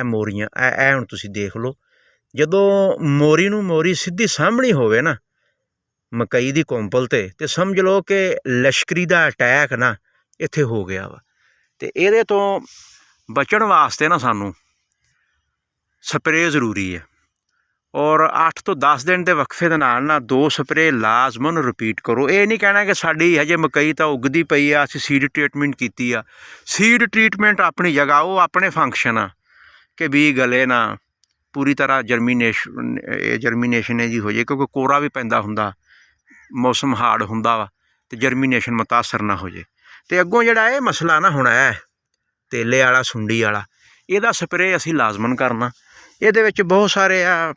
ਮੋਰੀਆਂ ਇਹ ਹੁਣ ਤੁਸੀਂ ਦੇਖ ਲਓ, ਜਦੋਂ ਮੋਰੀ ਨੂੰ ਮੋਰੀ ਸਿੱਧੀ ਸਾਹਮਣੀ ਹੋਵੇ ਨਾ ਮਕਈ ਦੀ ਕੁੰਪਲ 'ਤੇ ਸਮਝ ਲਓ ਕਿ ਲਸ਼ਕਰੀ ਦਾ ਅਟੈਕ ਨਾ ਇੱਥੇ ਹੋ ਗਿਆ ਵਾ। ਅਤੇ ਇਹਦੇ ਤੋਂ ਬਚਣ ਵਾਸਤੇ ਨਾ ਸਾਨੂੰ ਸਪਰੇਅ ਜ਼ਰੂਰੀ ਹੈ, ਔਰ 8 ਤੋਂ 10 ਦਿਨ ਦੇ ਵਕਫੇ ਦੇ ਨਾਲ ਨਾ 2 ਸਪਰੇਅ ਲਾਜ਼ਮਨ ਰਿਪੀਟ ਕਰੋ। ਇਹ ਨਹੀਂ ਕਹਿਣਾ ਕਿ ਸਾਡੀ ਹਜੇ ਮਕਈ ਤਾਂ ਉੱਗਦੀ ਪਈ ਆ, ਅਸੀਂ ਸੀਡ ਟਰੀਟਮੈਂਟ ਕੀਤੀ ਆ। ਸੀਡ ਟਰੀਟਮੈਂਟ ਆਪਣੀ ਜਗ੍ਹਾ, ਉਹ ਆਪਣੇ ਫੰਕਸ਼ਨ ਆ ਕਿ ਬੀਜ ਗਲੇ ਨਾ ਪੂਰੀ ਤਰ੍ਹਾਂ ਜਰਮੀਨੇਸ਼ਨ ਹੈ ਜੀ ਹੋ ਜਾਏ, ਕਿਉਂਕਿ ਕੋਰਾ ਵੀ ਪੈਂਦਾ ਹੁੰਦਾ, ਮੌਸਮ ਹਾਰਡ ਹੁੰਦਾ ਵਾ ਅਤੇ ਜਰਮੀਨੇਸ਼ਨ ਮੁਤਾਸਰ ਨਾ ਹੋ ਜਾਏ। ਅਤੇ ਅੱਗੋਂ ਜਿਹੜਾ ਇਹ ਮਸਲਾ ਨਾ ਹੁਣ ਹੈ ਤੇਲੇ ਵਾਲਾ ਸੁੰਡੀ ਵਾਲਾ, ਇਹਦਾ ਸਪਰੇਅ ਅਸੀਂ ਲਾਜ਼ਮਨ ਕਰਨਾ। ਇਹਦੇ ਵਿੱਚ ਬਹੁਤ ਸਾਰੇ ਆ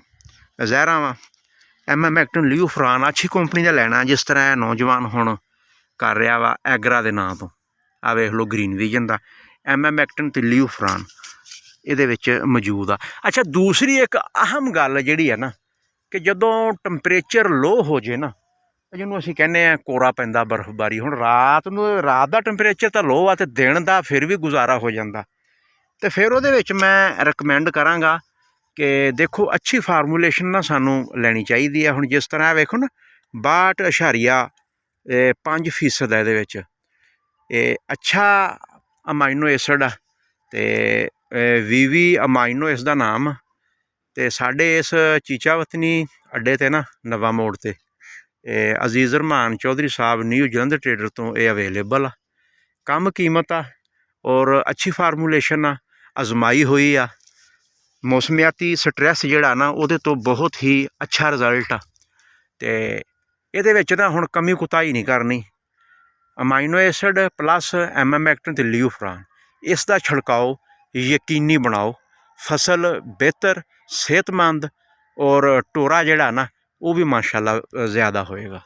ਜ਼ਹਿਰਾਂ ਵਾ, ਐਮਾਮੈਕਟਨ, ਲਿਊਫਰਾਨ, ਅੱਛੀ ਕੰਪਨੀ ਦਾ ਲੈਣਾ, ਜਿਸ ਤਰ੍ਹਾਂ ਇਹ ਨੌਜਵਾਨ ਹੁਣ ਕਰ ਰਿਹਾ ਵਾ ਐਗਰਾ ਦੇ ਨਾਂ ਤੋਂ। ਆ ਵੇਖ ਲਓ ਗ੍ਰੀਨ ਵਿਜ਼ਨ ਦਾ ਐਮਾਮੈਕਟਨ ਅਤੇ ਲਿਊਫਰਾਨ ਇਹਦੇ ਵਿੱਚ ਮੌਜੂਦ ਆ। ਅੱਛਾ, ਦੂਸਰੀ ਇੱਕ ਅਹਿਮ ਗੱਲ ਜਿਹੜੀ ਹੈ ਨਾ ਕਿ ਜਦੋਂ ਟੈਂਪਰੇਚਰ ਲੋਅ ਹੋ ਜਾਏ ਨਾ, ਜਿਹਨੂੰ ਅਸੀਂ ਕਹਿੰਦੇ ਹਾਂ ਕੋਰਾ ਪੈਂਦਾ, ਬਰਫਬਾਰੀ। ਹੁਣ ਰਾਤ ਦਾ ਟੈਂਪਰੇਚਰ ਤਾਂ ਲੋਅ ਆ ਅਤੇ ਦਿਨ ਦਾ ਫਿਰ ਵੀ ਗੁਜ਼ਾਰਾ ਹੋ ਜਾਂਦਾ। ਅਤੇ ਫਿਰ ਉਹਦੇ ਵਿੱਚ ਮੈਂ ਰਿਕਮੈਂਡ ਕਰਾਂਗਾ ਕਿ ਦੇਖੋ ਅੱਛੀ ਫਾਰਮੂਲੇਸ਼ਨ ਨਾ ਸਾਨੂੰ ਲੈਣੀ ਚਾਹੀਦੀ ਹੈ। ਹੁਣ ਜਿਸ ਤਰ੍ਹਾਂ ਵੇਖੋ ਨਾ 62.5% ਹੈ ਇਹਦੇ ਵਿੱਚ ਇਹ ਅੱਛਾ ਅਮਾਈਨੋ ਐਸਿਡ ਆ, ਅਤੇ ਵੀਵੀ ਅਮਾਈਨੋ ਇਸ ਦਾ ਨਾਮ। ਅਤੇ ਸਾਡੇ ਇਸ ਚੀਚਾ ਵਤਨੀ ਅੱਡੇ 'ਤੇ ਨਾ ਨਵਾਂ ਮੋੜ 'ਤੇ ਅਜ਼ੀਜ਼ ਰਹਿਮਾਨ ਚੌਧਰੀ ਸਾਹਿਬ ਨਿਊ ਜਲੰਧਰ ਟਰੇਡਰ ਤੋਂ ਇਹ ਅਵੇਲੇਬਲ ਆ। ਕਮ ਕੀਮਤ ਆ ਔਰ ਅੱਛੀ ਫਾਰਮੂਲੇਸ਼ਨ ਆ, ਅਜ਼ਮਾਈ ਹੋਈ ਆ। ਮੌਸਮਿਆਤੀ ਸਟਰੈਸ ਜਿਹੜਾ ਨਾ ਉਹਦੇ ਤੋਂ ਬਹੁਤ ਹੀ ਅੱਛਾ ਰਿਜ਼ਲਟ ਆ। ਅਤੇ ਇਹਦੇ ਵਿੱਚ ਨਾ ਹੁਣ ਕਮੀ ਕੁਤਾਹੀ ਨਹੀਂ ਕਰਨੀ। ਅਮਾਈਨੋ ਐਸਿਡ ਪਲੱਸ ਐਮਾਮੈਕਟਨ ਅਤੇ ਲਿਊਫਰਾਨ, ਇਸ ਦਾ ਛਿੜਕਾਓ ਯਕੀਨੀ ਬਣਾਓ। ਫਸਲ ਬਿਹਤਰ, ਸਿਹਤਮੰਦ ਔਰ ਟੋਰਾ ਜਿਹੜਾ ਨਾ ਉਹ ਵੀ ਮਾਸ਼ਾਅੱਲਾ ਜ਼ਿਆਦਾ ਹੋਏਗਾ।